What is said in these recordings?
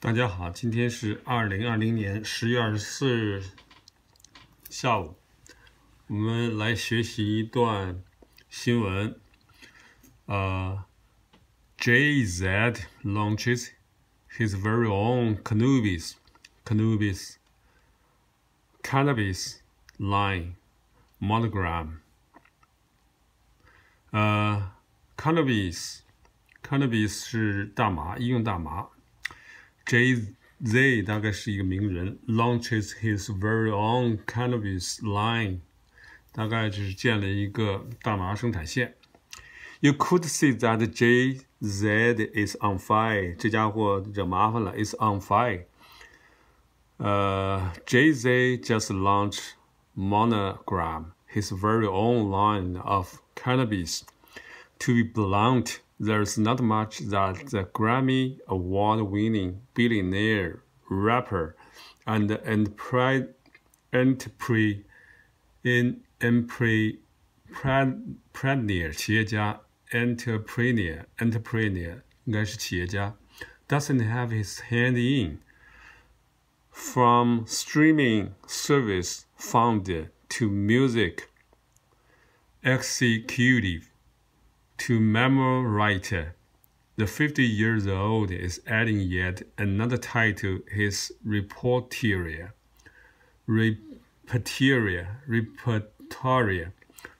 大家好，今天是2020年10月24日下午，我们来学习一段新闻。JZ launches his very own cannabis line monogram. Cannabis 是大麻，医用大麻。JZ 大概是一个名人 ，launches his very own cannabis line， 大概就是建了一个大麻生产线。You could see that JZ is on fire， 这家伙惹麻烦了 ，is on fire。JZ just launched Monogram, his very own line of cannabis. To be blunt, there's not much that the Grammy Award-winning billionaire, rapper, and entrepreneur 企业家 entrepreneur 应该是企业家 doesn't have his hand in. From streaming service founder to music executive to memo writer, the 50-year-old is adding yet another title to his repertoire.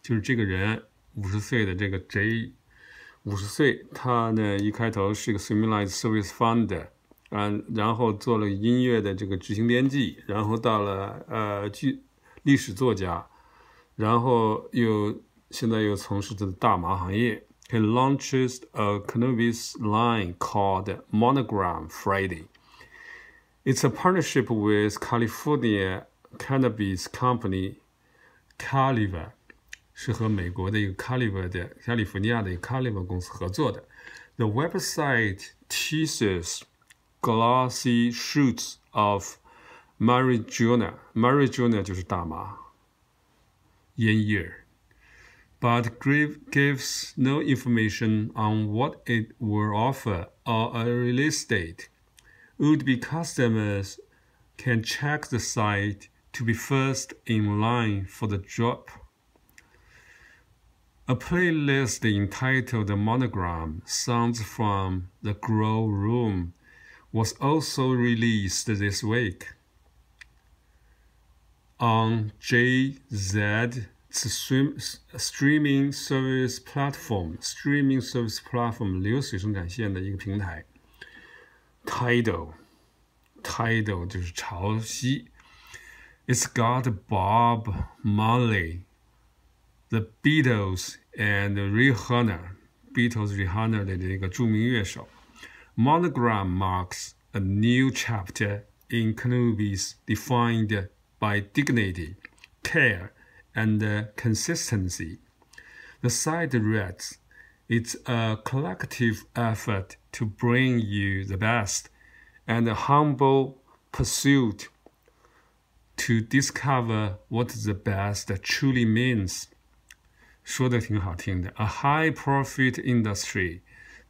就是这个人50岁的这个 J， 50岁，他呢一开头是个 streaming service founder， 然后做了音乐的这个执行编辑，然后到了历史作家，然后现在又从事着大麻行业。He launches a cannabis line called Monogram Friday. It's a partnership with California cannabis company Caliva， 是和美国的一个 Caliva 的加利福尼亚的一个 Caliva 公司合作的。The website teases glossy shoots of marijuana 就是大麻烟叶。But gives no information on what it will offer or a release date. Would-be customers can check the site to be first in line for the drop. A playlist entitled Monogram Sounds from the Grow Room was also released this week. On JZ streaming service platform 流水生产线的一个平台 Tidal 就是潮汐 It's got Bob Marley, the Beatles and Rihanna 的这个著名乐手 Monogram marks a new chapter in cannabis defined by dignity, care and consistency. The site reads, it's a collective effort to bring you the best and a humble pursuit to discover what the best truly means. 说的挺好听的 A high profit industry.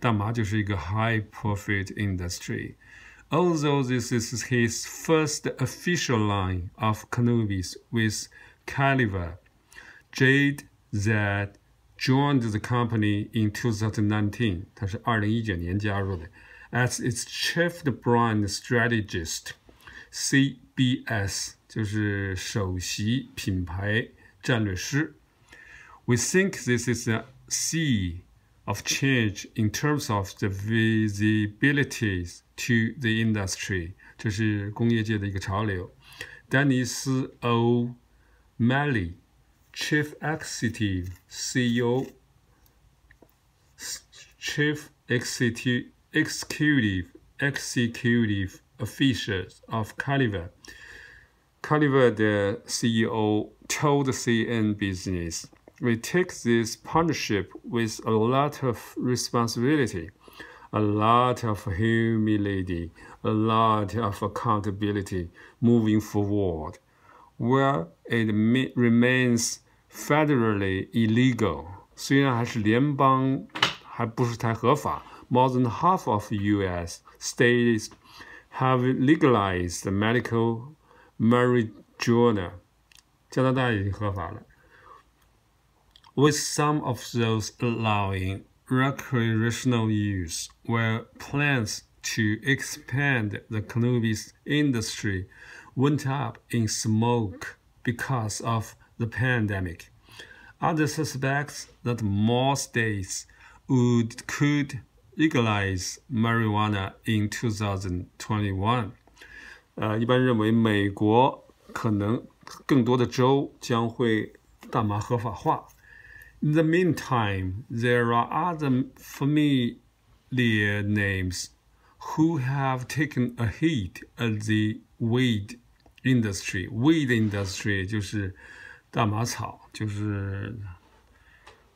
大麻就是一个 high profit industry. Although this is his first official line of cannabis with Caliva, JZ joined the company in 2019. 他是2019年加入的 as its chief brand strategist. CBS 就是首席品牌战略师。We think this is a sea of change in terms of the visibilities to the industry. 这是工业界的一个潮流。Dennis O'Malley, Chief Executive CEO, Chief Executive Officers of Caliva的 CEO told CNN Business, we take this partnership with a lot of responsibility, a lot of humility, a lot of accountability moving forward. Where it remains federally illegal, 虽然还是联邦，还不是太合法。More than half of U.S. states have legalized medical marijuana. 加拿大已经合法了。With some of those allowing recreational use, while plans to expand the cannabis industry went up in smoke because of the pandemic. Others suspect that more states could legalize marijuana in 2021. 一般认为美国可能更多的州将会大麻合法化。In the meantime, there are other familiar names who have taken a hit at the weed industry. Weed industry 就是大麻草，就是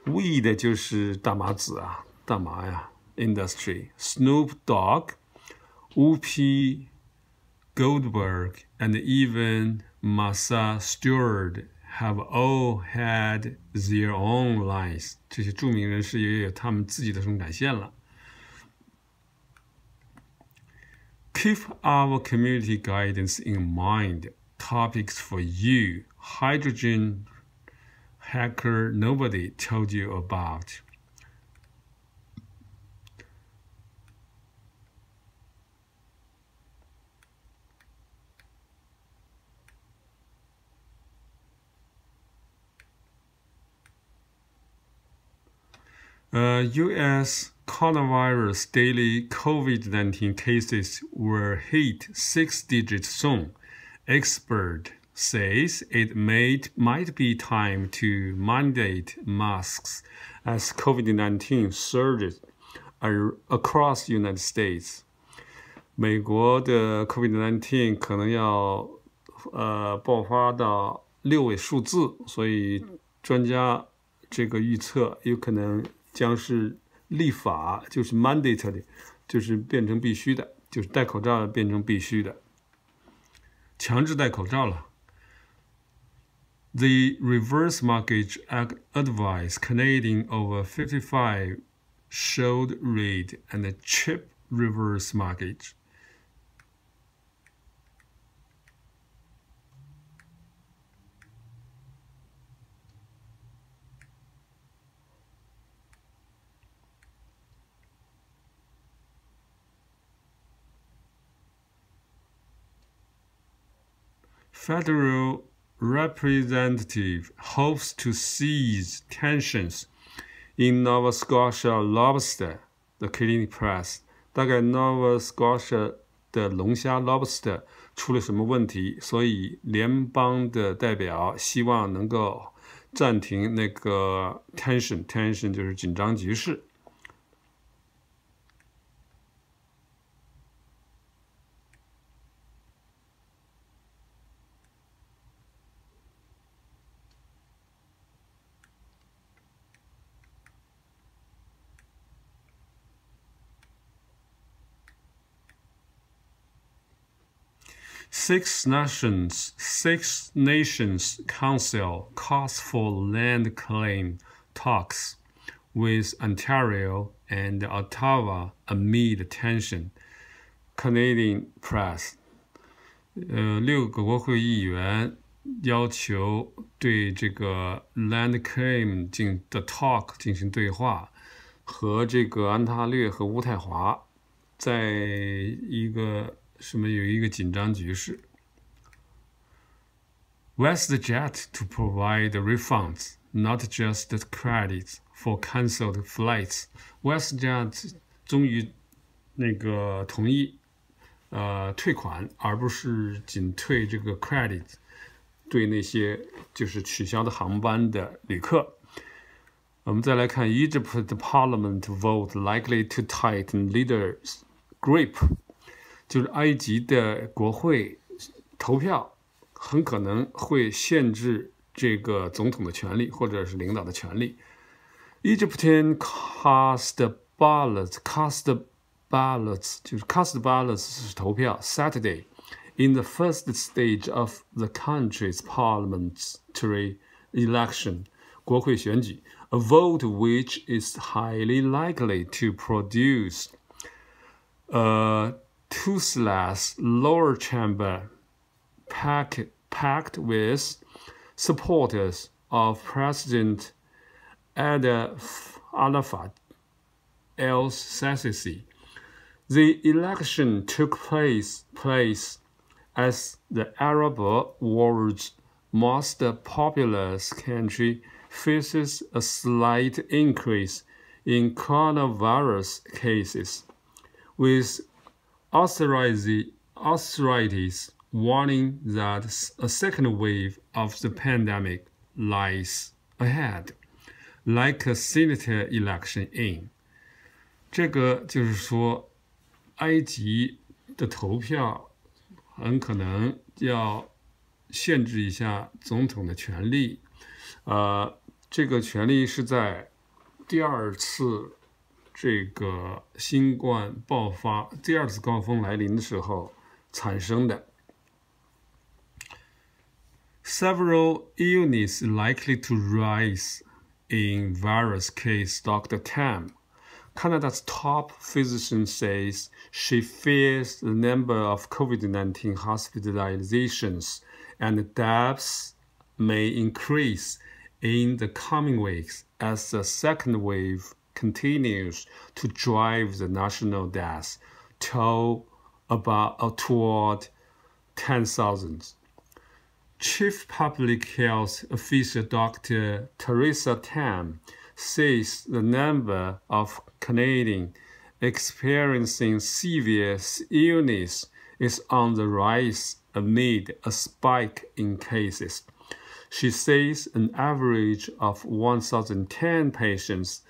weed 就是大麻籽啊，大麻呀。Industry. Snoop Dogg, Whoopi Goldberg, and even Martha Stewart have all had their own lines. 这些著名人士也有他们自己的生产线了。Keep our community guidance in mind. Topics for you. Hydrogen hacker nobody told you about. U.S. coronavirus daily COVID-19 cases will hit 6 digits soon. Expert says it might be time to mandate masks as COVID-19 surges across the United States. 美国的 COVID-19 可能要爆发到6位数字，所以专家这个预测有可能将是立法，就是 mandatory， 就是变成必须的，就是戴口罩变成必须的，强制戴口罩了。The reverse mortgage advice Canadian over 55 should read and a cheap reverse mortgage. Federal representative hopes to seize tensions in Nova Scotia lobster, the Canadian press. 大概 Nova Scotia 的龙虾 lobster 出了什么问题，所以联邦的代表希望能够暂停那个 tension 就是紧张局势。Six Nations Council calls for land claim talks with Ontario and Ottawa amid tension. Canadian press. 6个国会议员要求对这个 land claim 的 talk 进行对话，和这个安大略和渥太华在一个有一个紧张局势。WestJet to provide refunds, not just credits for cancelled flights. WestJet 终于同意退款，而不是仅退这个 credit 对那些就是取消的航班的旅客。我们再来看 Egypt Parliament vote likely to tighten leaders' grip. 就是埃及的国会投票很可能会限制这个总统的权利或者是领导的权利。Egyptian cast ballots 就是 cast ballots 是投票 Saturday in the first stage of the country's parliamentary election 国会选举 a vote which is highly likely to produce toothless lower chamber packed with supporters of President Arafat el-Sisi. The election took place as the Arab world's most populous country faces a slight increase in coronavirus cases, with authorities warning that a second wave of the pandemic lies ahead, like a Senate election in. 这个就是说，埃及的投票很可能要限制一下总统的权利。这个权利是在第二次这个新冠爆发、第二次高峰来临的时候产生的。Several illnesses likely to rise in various cases, Dr. Tam, Canada's top physician, says she fears the number of COVID-19 hospitalizations and deaths may increase in the coming weeks as the second wave continues to drive the national death toll toward 10,000. Chief Public Health Officer Dr. Teresa Tam says the number of Canadians experiencing severe illness is on the rise amid a spike in cases. She says an average of 1,010 patients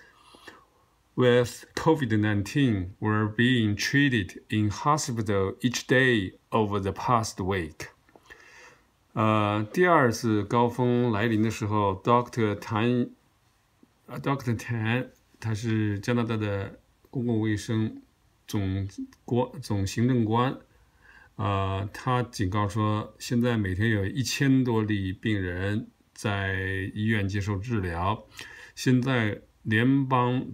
with COVID-19 were being treated in hospital each day over the past week. 第二次高峰来临的时候 ，Dr. Tan， 他是加拿大的公共卫生总行政官，他警告说，现在每天有1000多例病人在医院接受治疗，现在联邦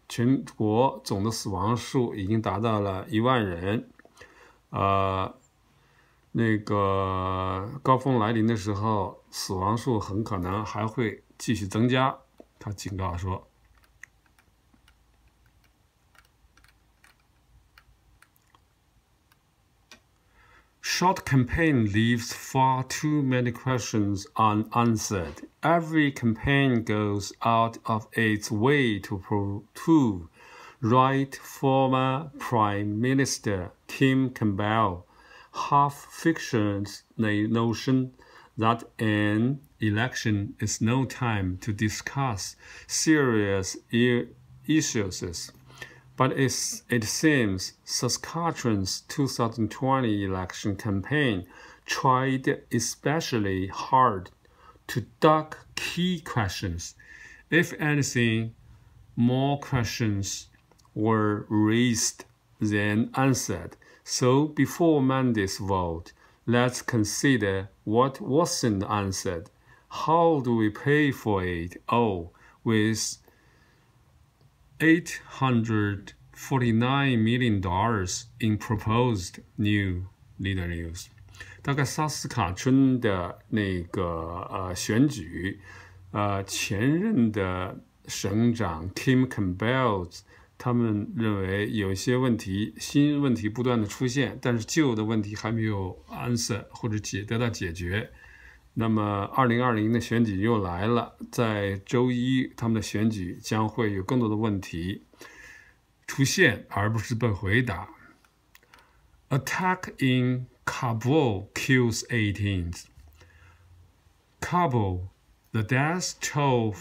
全国总的死亡数已经达到了1万人，那个高峰来临的时候，死亡数很可能还会继续增加。他警告说 Short campaign leaves far too many questions unanswered. Every campaign goes out of its way to prove, right former Prime Minister Tim Campbell half-fictions the notion that an election is no time to discuss serious issues. But it seems Saskatchewan's 2020 election campaign tried especially hard to duck key questions. If anything, more questions were raised than answered. So before Monday's vote, let's consider what wasn't answered. How do we pay for it all with $849 million in proposed new leaders? 大概萨斯卡春的那个选举，前任的省长 Tim Campbell 他们认为有一些问题，新问题不断的出现，但是旧的问题还没有 answer 或者得到解决。那么2020的选举又来了，在周一他们的选举将会有更多的问题出现，而不是被回答。Attack in Kabul kills 18. Kabul, the death toll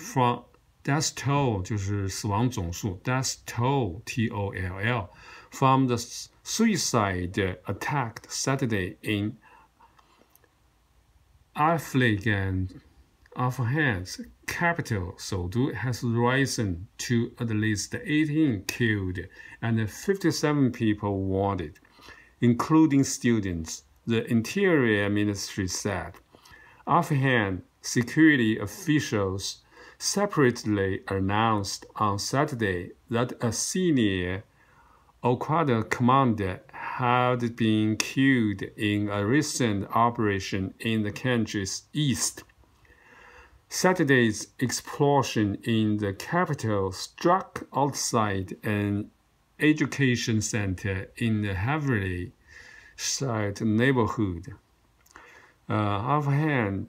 就是死亡总数 death toll T-O-L-L from the suicide attack Saturday in Afghan's capital, Sodu, has risen to at least 18 killed and 57 people wounded, including students, the Interior Ministry said. Afghan security officials separately announced on Saturday that a senior Al-Qaeda commander had been killed in a recent operation in the country's east. Saturday's explosion in the capital struck outside an education center in a heavily shelled neighborhood. 阿富汗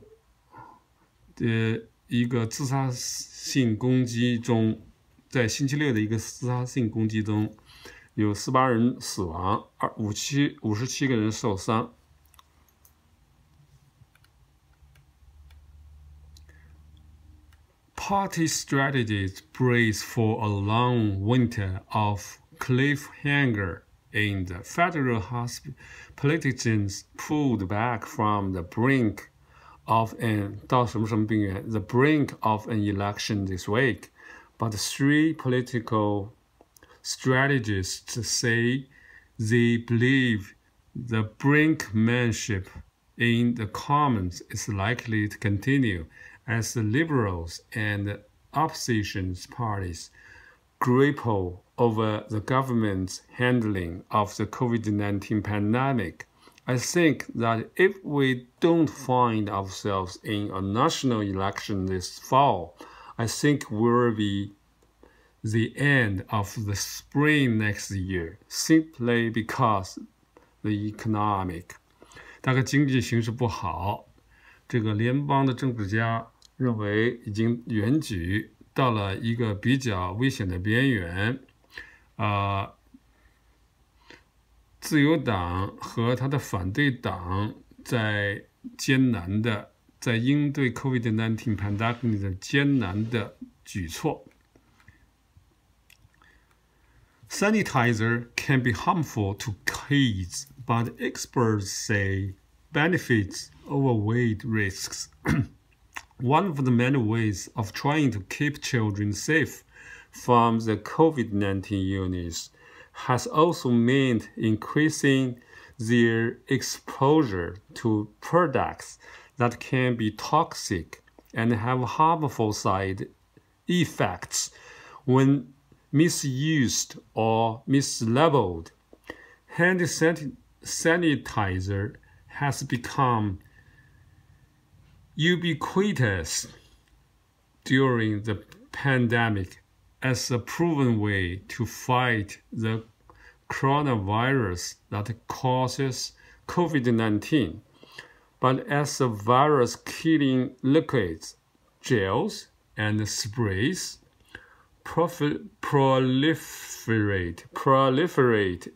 的一个自杀性攻击中，在星期六的一个自杀性攻击中，有18人死亡，57个人受伤。Party strategists brace for a long winter of cliffhanger in the federal hospital. Politicians pulled back from the brink of the brink of an election this week, but 3 political strategists say they believe the brinkmanship in the Commons is likely to continue as the Liberals and opposition parties grapple over the government's handling of the COVID-19 pandemic. I think that if we don't find ourselves in a national election this fall, I think will be the end of the spring next year, simply because the economic. 大概经济形势不好，这个联邦的政治家认为已经选举到了一个比较危险的边缘，自由党和他的反对党在应对 COVID-19 pandemic 的艰难的举措。Sanitizer can be harmful to kids, but experts say benefits outweigh risks. One of the many ways of trying to keep children safe from the COVID-19 illness has also meant increasing their exposure to products that can be toxic and have harmful side effects when misused or mislabeled. Hand sanitizer has become ubiquitous during the pandemic as a proven way to fight the coronavirus that causes COVID-19, but as a virus-killing liquids, gels, and sprays proliferate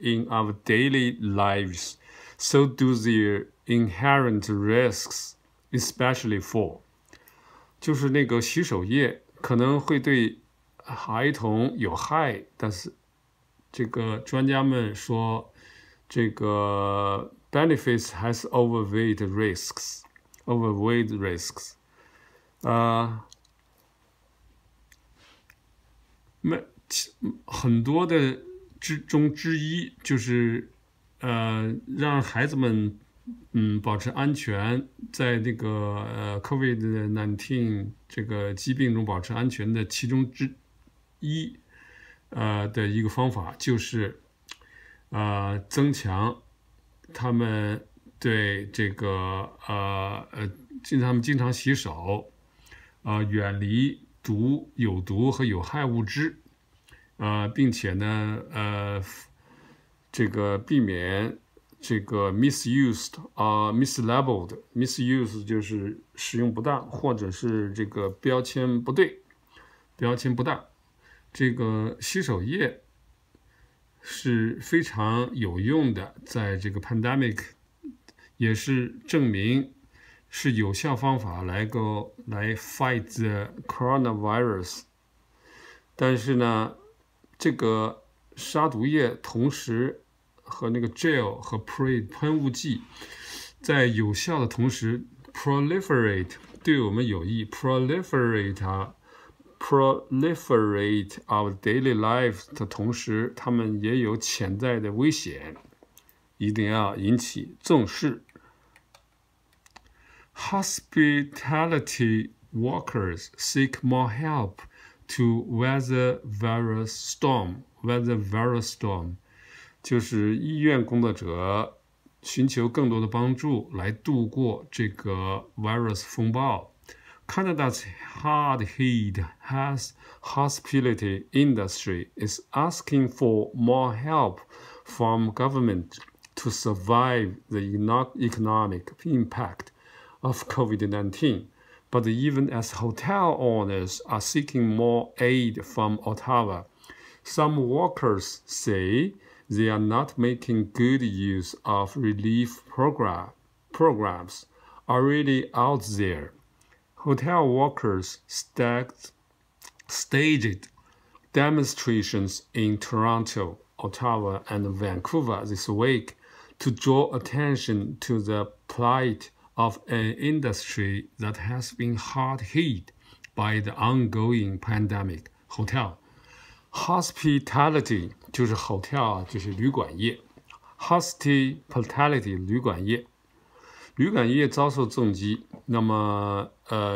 in our daily lives, so do their inherent risks, especially for. 就是那个洗手液可能会对孩童有害，但是这个专家们说，这个 benefits has outweighed risks. 很多的之一就是让孩子们保持安全，在那个COVID-19 这个疾病中保持安全的其中之一的一个方法就是增强他们对这个他们经常洗手，远离有毒和有害物质，并且呢这个避免这个 misused mislabeled misuse 就是使用不当或者是这个标签不当。这个洗手液是非常有用的，在这个 pandemic 也是证明是有效方法来 fight the coronavirus。但是呢，这个杀毒液同时和那个 gel 和 喷雾剂在有效的同时 proliferate 对我们有益 proliferate our daily lives 的同时，它们也有潜在的危险，一定要引起重视。Hospitality workers seek more help to weather virus storm. 就是医院工作者寻求更多的帮助来度过这个 virus 风暴。Canada's hard-hit hospitality industry is asking for more help from government to survive the economic impact of COVID-19. But even as hotel owners are seeking more aid from Ottawa, some workers say they are not making good use of relief programs already out there. Hotel workers staged demonstrations in Toronto, Ottawa, and Vancouver this week to draw attention to the plight of an industry that has been hard hit by the ongoing pandemic. Hotel hospitality 就是 hotel 就是旅馆业 ，hospitality 旅馆业。旅馆业遭受重击，那么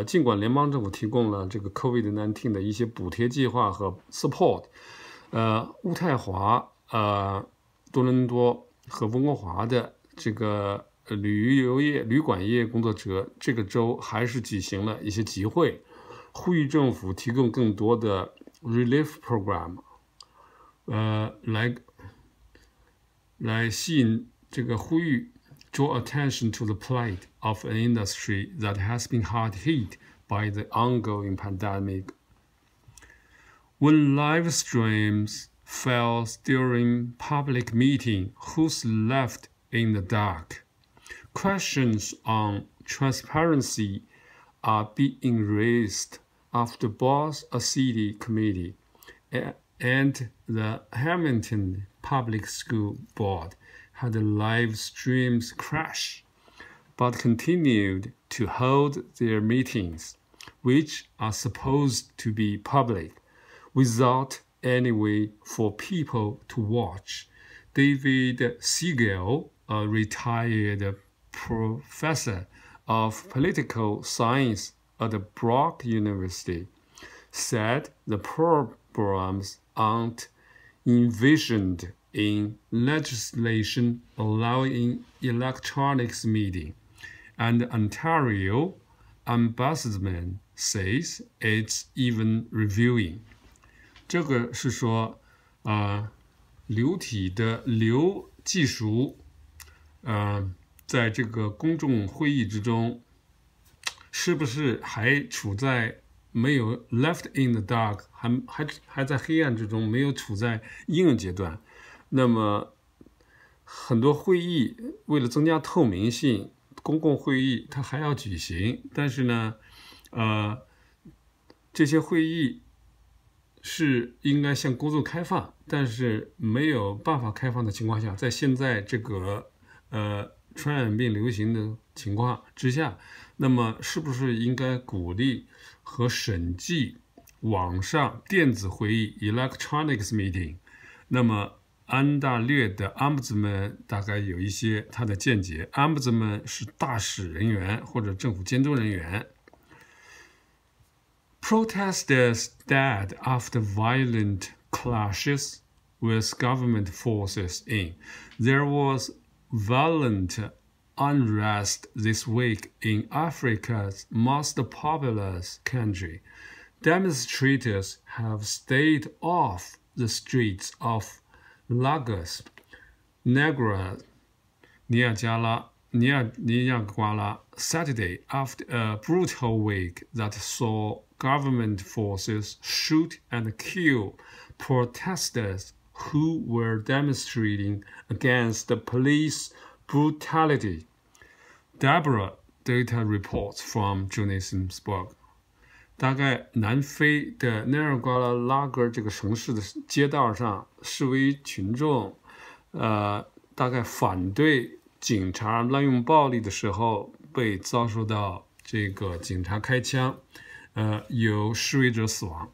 尽管联邦政府提供了这个 COVID-19 的一些补贴计划和 support，渥太华、多伦多和温哥华的这个旅馆业工作者这个州还是举行了一些集会，呼吁政府提供更多的 relief program，来吸引这个呼吁。Draw attention to the plight of an industry that has been hard hit by the ongoing pandemic. When live streams fail during public meeting, who's left in the dark? Questions on transparency are being raised after both a city committee and the Hamilton Public School Board had live streams crash, but continued to hold their meetings, which are supposed to be public, without any way for people to watch. David Siegel, a retired professor of political science at Brock University, said the problems aren't envisioned in legislation allowing electronics meeting, and Ontario Ombudsman says it's even reviewing. 这个是说，流体的流技术，在这个公众会议之中，是不是还处在没有 left in the dark， 还在黑暗之中，没有处在应用阶段？那么很多会议为了增加透明性，公共会议它还要举行，但是呢，这些会议是应该向公众开放，但是没有办法开放的情况下，在现在这个传染病流行的情况之下，那么是不是应该鼓励和审计网上电子会议 electronics meeting？ 那么安大略的 Ombudsman 大概有一些他的见解。Ombudsman 是大使人员或者政府监督人员。Protesters died after violent clashes with government forces in. There was violent unrest this week in Africa's most populous country. Demonstrators have stayed off the streets of Lagos, Niagara, Saturday after a brutal week that saw government forces shoot and kill protesters who were demonstrating against the police brutality. Deborah data reports from Johannesburg. 大概南非的内尔瓜拉格这个城市的街道上，示威群众，大概反对警察滥用暴力的时候，被遭受到这个警察开枪，有示威者死亡。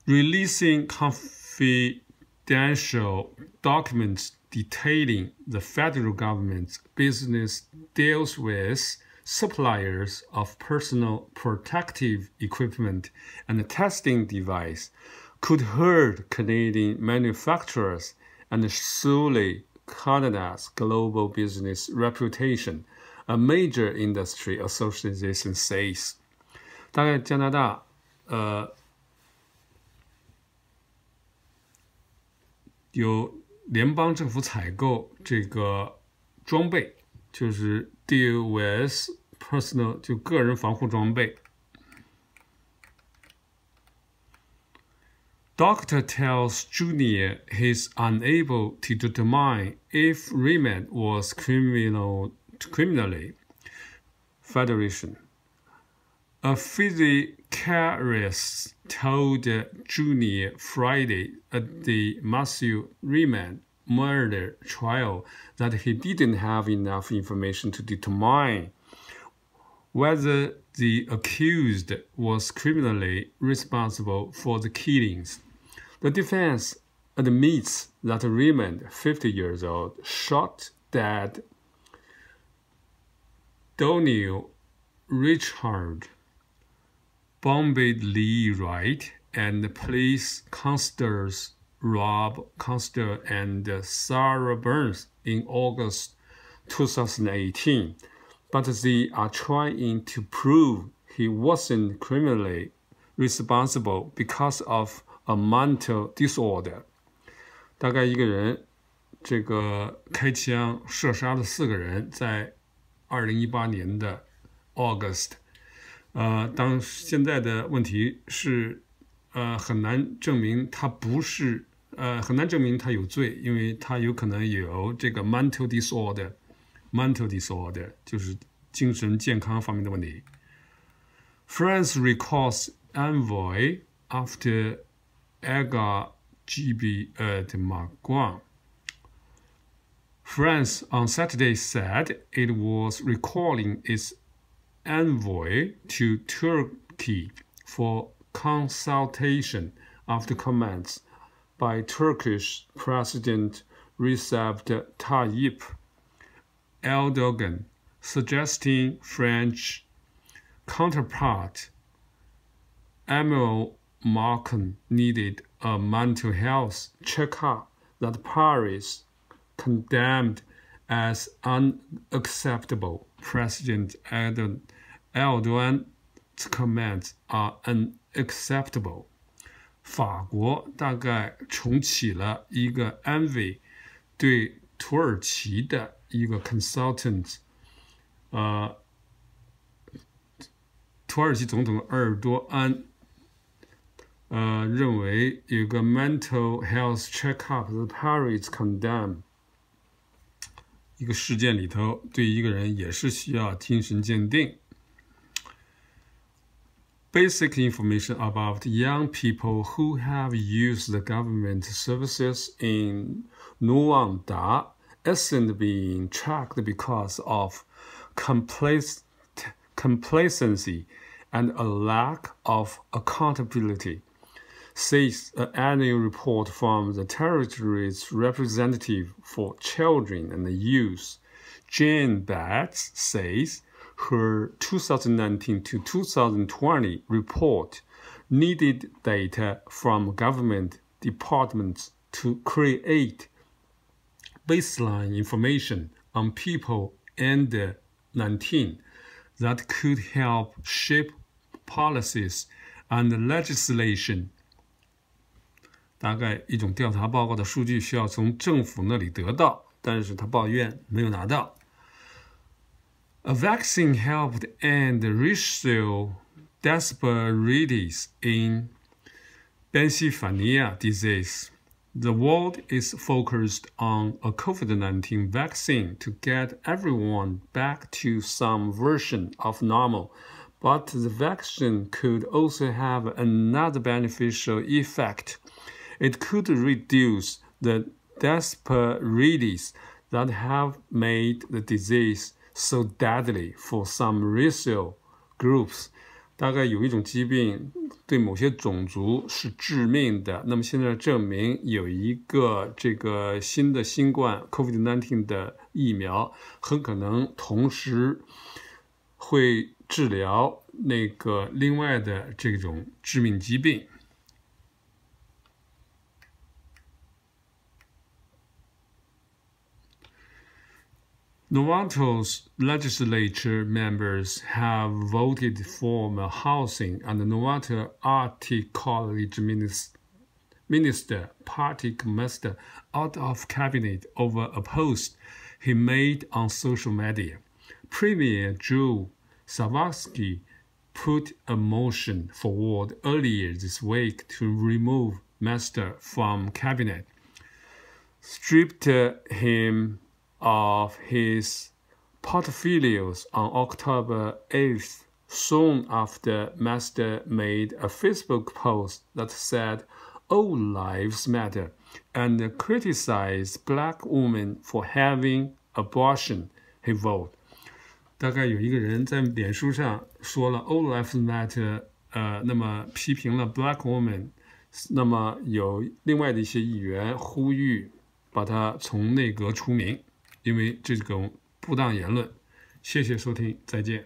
Releasing confidential documents detailing the federal government's business deals with suppliers of personal protective equipment and testing devices could hurt Canadian manufacturers and sully Canada's global business reputation, a major industry association says. 大概加拿大有联邦政府采购这个装备，就是 deal with personal 就个人防护装备。Doctor tells Junior he's unable to determine if Raymond was criminally federation. A physicalist told Junior Friday at the Matthew Raymond murder trial that he didn't have enough information to determine whether the accused was criminally responsible for the killings. The defense admits that Raymond, 50 years old, shot dead Donnell Richard, bombed Lee Wright, and police constables Rob Constable and Sarah Burns in August 2018, but they are trying to prove he wasn't criminally responsible because of a mental disorder. 大概一个人这个开枪射杀了4个人，在2018年的 August。当现在的问题是很难证明他不是很难证明他有罪，因为他有可能有这个 mental disorder 就是精神健康方面的问题。France recalls envoy after Aga GB at Macron. France on Saturday said it was recalling its envoy to Turkey for consultation after comments by Turkish President Recep Tayyip Erdogan suggesting French counterpart Emmanuel Macron needed a mental health checkup that Paris condemned as unacceptable. President Erdogan's comments are unacceptable. 法国大概重启了一个 envoy 对土耳其的一个 consultant， 土耳其总统埃尔多安认为有个 mental health checkup that Paris condemned， 一个事件里头对一个人也是需要精神鉴定。Basic information about young people who have used the government services in Rwanda isn't being tracked because of complacency and a lack of accountability, says an annual report from the territory's representative for children and youth. Jane Betts says her 2019 to 2020 report needed data from government departments to create baseline information on people under 19 that could help shape policies and legislation. 大概一种调查报告的数据需要从政府那里得到，但是他抱怨没有拿到。A vaccine helped end racial disparities in Pennsylvania disease. The world is focused on a COVID-19 vaccine to get everyone back to some version of normal, but the vaccine could also have another beneficial effect. It could reduce the disparities that have made the disease so deadly for some racial groups. 大概有一种疾病对某些种族是致命的，那么现在证明有一个这个新的新冠 COVID-19 的疫苗很可能同时会治疗那个另外的这种致命疾病。Novato's legislature members have voted for a housing and Novato Art College Minister Party Master out of cabinet over a post he made on social media. Premier Joe Savatsky put a motion forward earlier this week to remove Master from cabinet, stripped him of his portfolios on October 8th, soon after Master made a Facebook post that said all lives matter and criticized black women for having abortion, he wrote. 大概有一个人在脸书上说了 all lives matter， 那么批评了 black woman， 那么有另外的一些议员呼吁把他从内阁除名，因为这种不当言论。谢谢收听，再见。